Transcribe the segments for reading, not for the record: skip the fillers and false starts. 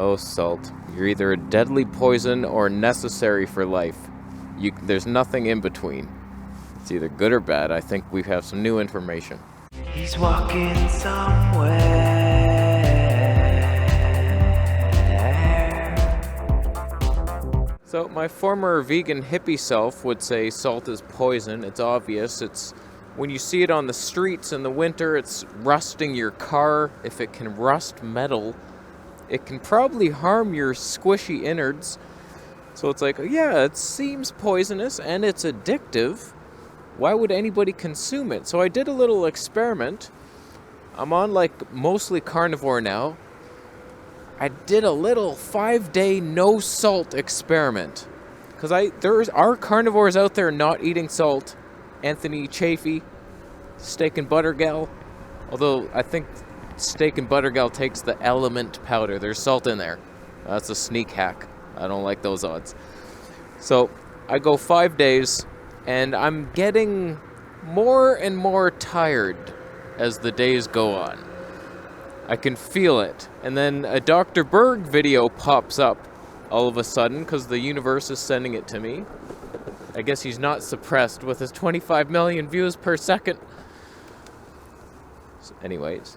Oh, salt. You're either a deadly poison or necessary for life. There's nothing in between. It's either good or bad. I think we have some new information. He's walking somewhere. So my former vegan hippie self would say salt is poison. It's obvious. It's when you see it on the streets in the winter, it's rusting your car. If it can rust metal, it can probably harm your squishy innards. So it's like, yeah, it seems poisonous and it's addictive. Why would anybody consume it? So I did a little experiment. I'm on mostly carnivore now. I did a little 5-day no salt experiment. Because there are carnivores out there not eating salt. Anthony Chaffee, Steak and Butter Gal. Although I think Steak and Butter Gal takes the element powder. There's salt in there. That's a sneak hack. I don't like those odds. So I go 5 days, and I'm getting more and more tired as the days go on. I can feel it. And then a Dr. Berg video pops up all of a sudden because the universe is sending it to me. I guess he's not suppressed with his 25 million views per second. So anyways,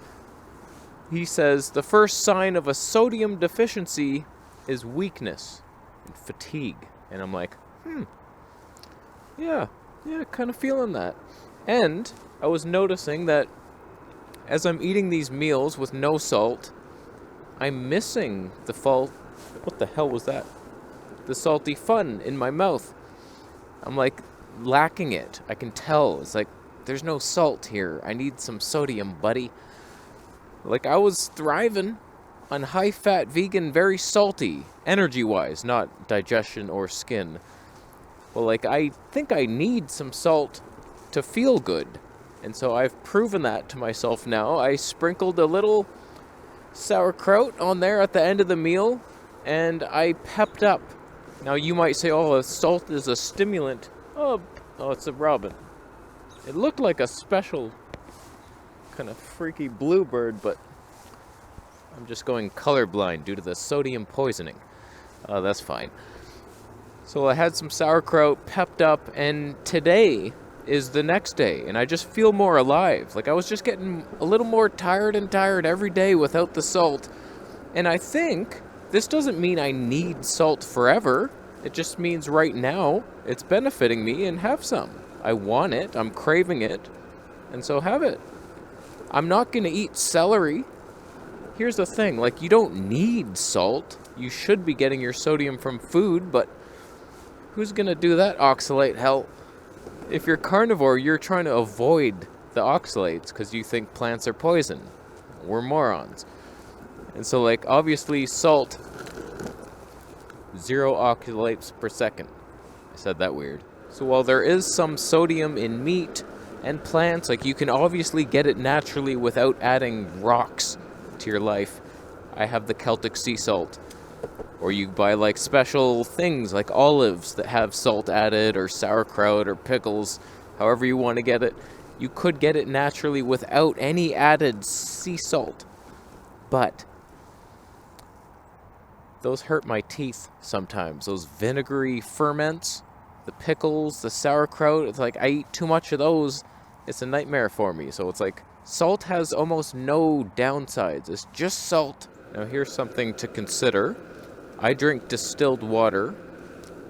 he says the first sign of a sodium deficiency is weakness and fatigue. And I'm like, yeah, kind of feeling that. And I was noticing that as I'm eating these meals with no salt, I'm missing what the hell was that? The salty fun in my mouth. I'm lacking it. I can tell. It's like, there's no salt here. I need some sodium, buddy. I was thriving on high-fat vegan, very salty, energy-wise, not digestion or skin. Well, I think I need some salt to feel good. And so I've proven that to myself now. I sprinkled a little sauerkraut on there at the end of the meal, and I pepped up. Now you might say, oh, salt is a stimulant. Oh, it's a robin. It looked like a special kind of freaky bluebird, but I'm just going colorblind due to the sodium poisoning. That's fine. So I had some sauerkraut, pepped up, and today is the next day, and I just feel more alive. I was just getting a little more tired every day without the salt. And I think this doesn't mean I need salt forever. It just means right now it's benefiting me, and have some. I want it, I'm craving it, and so have it. I'm not going to eat celery. Here's the thing, you don't need salt. You should be getting your sodium from food, but who's going to do that oxalate hell? If you're carnivore, you're trying to avoid the oxalates because you think plants are poison. We're morons. And so, obviously, salt, 0 oxalates per second. I said that weird. So while there is some sodium in meat and plants, you can obviously get it naturally without adding rocks to your life. I have the Celtic sea salt. Or you buy special things like olives that have salt added, or sauerkraut or pickles, however you want to get it. You could get it naturally without any added sea salt. But those hurt my teeth sometimes. Those vinegary ferments, the pickles, the sauerkraut, it's I eat too much of those. It's a nightmare for me. So it's salt has almost no downsides. It's just salt. Now here's something to consider. I drink distilled water,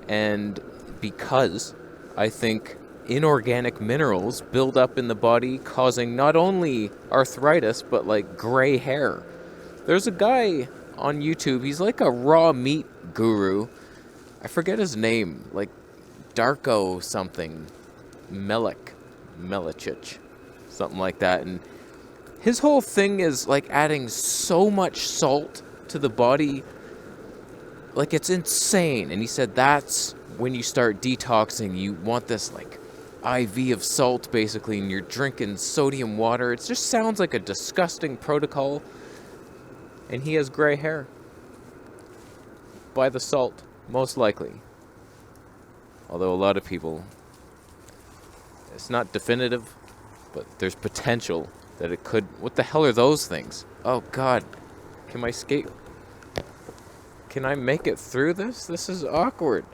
and because I think inorganic minerals build up in the body, causing not only arthritis, but gray hair. There's a guy on YouTube, he's a raw meat guru. I forget his name, Darko something, Melicic, something like that. And his whole thing is adding so much salt to the body. It's insane. And he said that's when you start detoxing. You want this IV of salt basically, and you're drinking sodium water. It just sounds like a disgusting protocol. And he has gray hair. By the salt, most likely. Although a lot of people, it's not definitive, but there's potential that it could. What the hell are those things? Oh God, can my skate? Can I make it through this? This is awkward.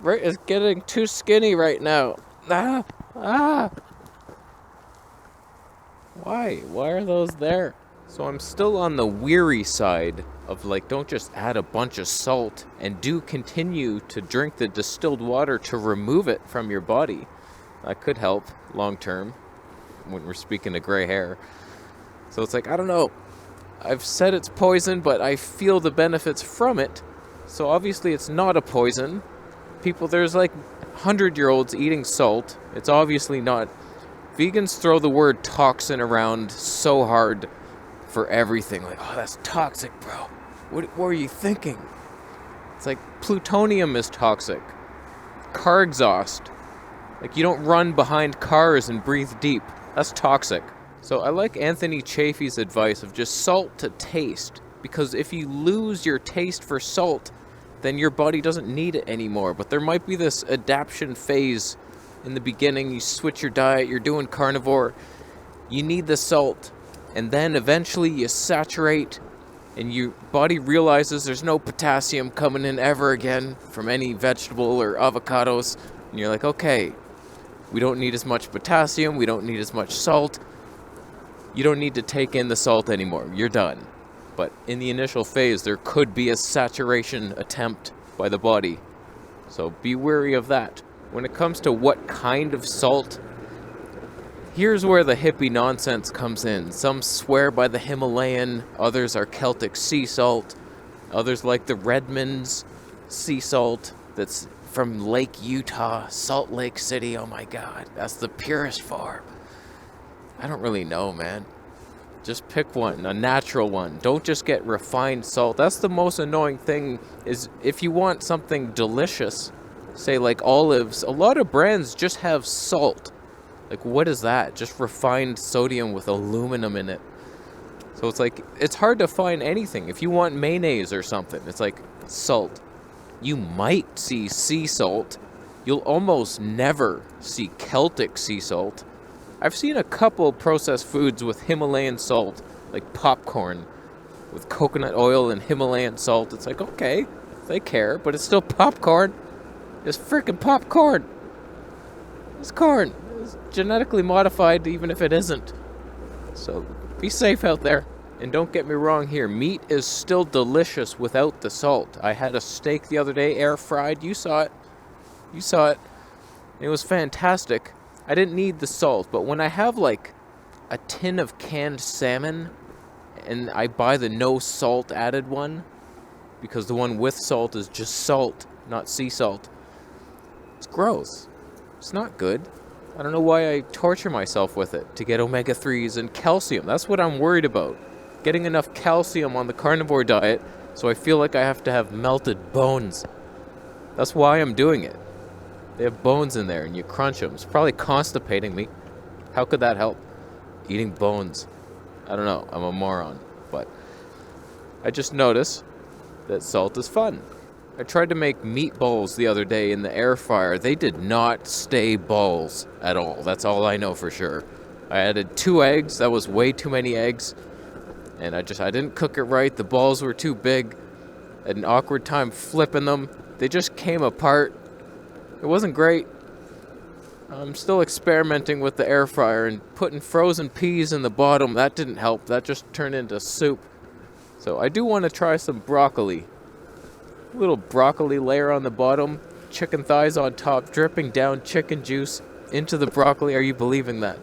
Right, it's getting too skinny right now. Ah! Why? Why are those there? So I'm still on the weary side of like, don't just add a bunch of salt, and do continue to drink the distilled water to remove it from your body. That could help long term when we're speaking of gray hair. So it's like, I don't know. I've said it's poison, but I feel the benefits from it. So obviously it's not a poison. There's like 100-year-olds eating salt. It's obviously not. Vegans throw the word toxin around so hard for everything. Like, oh, that's toxic, bro. What were you thinking? It's like plutonium is toxic. Car exhaust. Like, you don't run behind cars and breathe deep. That's toxic. So I like Anthony Chaffee's advice of just salt to taste. Because if you lose your taste for salt, then your body doesn't need it anymore. But there might be this adaptation phase in the beginning. You switch your diet, you're doing carnivore, you need the salt, and then eventually you saturate, and your body realizes there's no potassium coming in ever again from any vegetable or avocados, and you're like, okay, we don't need as much potassium, we don't need as much salt, you don't need to take in the salt anymore, you're done. But in the initial phase, there could be a saturation attempt by the body. So be wary of that. When it comes to what kind of salt, here's where the hippie nonsense comes in. Some swear by the Himalayan, others are Celtic sea salt, others like the Redmond's sea salt that's from Lake Utah, Salt Lake City. Oh my God, that's the purest form. I don't really know, man. Just pick one, a natural one. Don't just get refined salt. That's the most annoying thing, is if you want something delicious, say like olives, a lot of brands just have salt. Like, what is that? Just refined sodium with aluminum in it. So it's like, it's hard to find anything. If you want mayonnaise or something, it's like salt. You might see sea salt. You'll almost never see Celtic sea salt. I've seen a couple processed foods with Himalayan salt, like popcorn with coconut oil and Himalayan salt. It's like, okay, they care, but it's still popcorn. It's freaking popcorn. It's corn. It's genetically modified, even if it isn't. So be safe out there. And don't get me wrong here, meat is still delicious without the salt. I had a steak the other day, air fried. You saw it. It was fantastic. I didn't need the salt, but when I have like a tin of canned salmon and I buy the no salt added one, because the one with salt is just salt, not sea salt, it's gross. It's not good. I don't know why I torture myself with it to get omega-3s and calcium. That's what I'm worried about. Getting enough calcium on the carnivore diet so I feel like I have to have melted bones. That's why I'm doing it. They have bones in there and you crunch them. It's probably constipating me. How could that help? Eating bones. I don't know. I'm a moron. But I just noticed that salt is fun. I tried to make meatballs the other day in the air fryer. They did not stay balls at all. That's all I know for sure. I added 2 eggs. That was way too many eggs. And I didn't cook it right. The balls were too big. I had an awkward time flipping them. They just came apart. It wasn't great. I'm still experimenting with the air fryer and putting frozen peas in the bottom. That didn't help. That just turned into soup. So I do want to try some broccoli. A little broccoli layer on the bottom, chicken thighs on top, dripping down chicken juice into the broccoli. Are you believing that?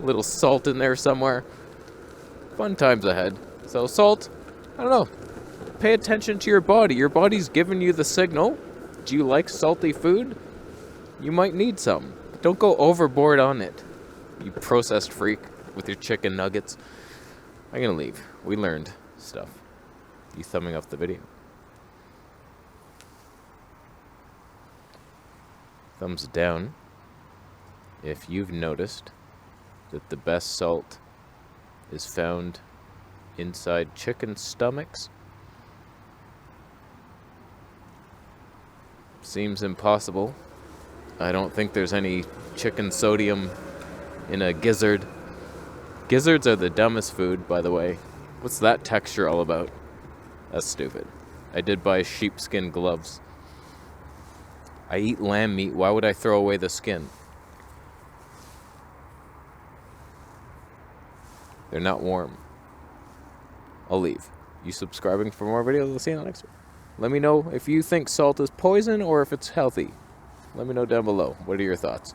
A little salt in there somewhere. Fun times ahead. So salt, I don't know. Pay attention to your body. Your body's giving you the signal. Do you like salty food? You might need some. Don't go overboard on it, you processed freak with your chicken nuggets. I'm gonna leave. We learned stuff. You thumbing up the video? Thumbs down if you've noticed that the best salt is found inside chicken stomachs. Seems impossible. I don't think there's any chicken sodium in a gizzard. Gizzards are the dumbest food, by the way. What's that texture all about? That's stupid. I did buy sheepskin gloves. I eat lamb meat. Why would I throw away the skin? They're not warm. I'll leave. You subscribing for more videos? I'll see you in the next one. Let me know if you think salt is poison or if it's healthy. Let me know down below. What are your thoughts?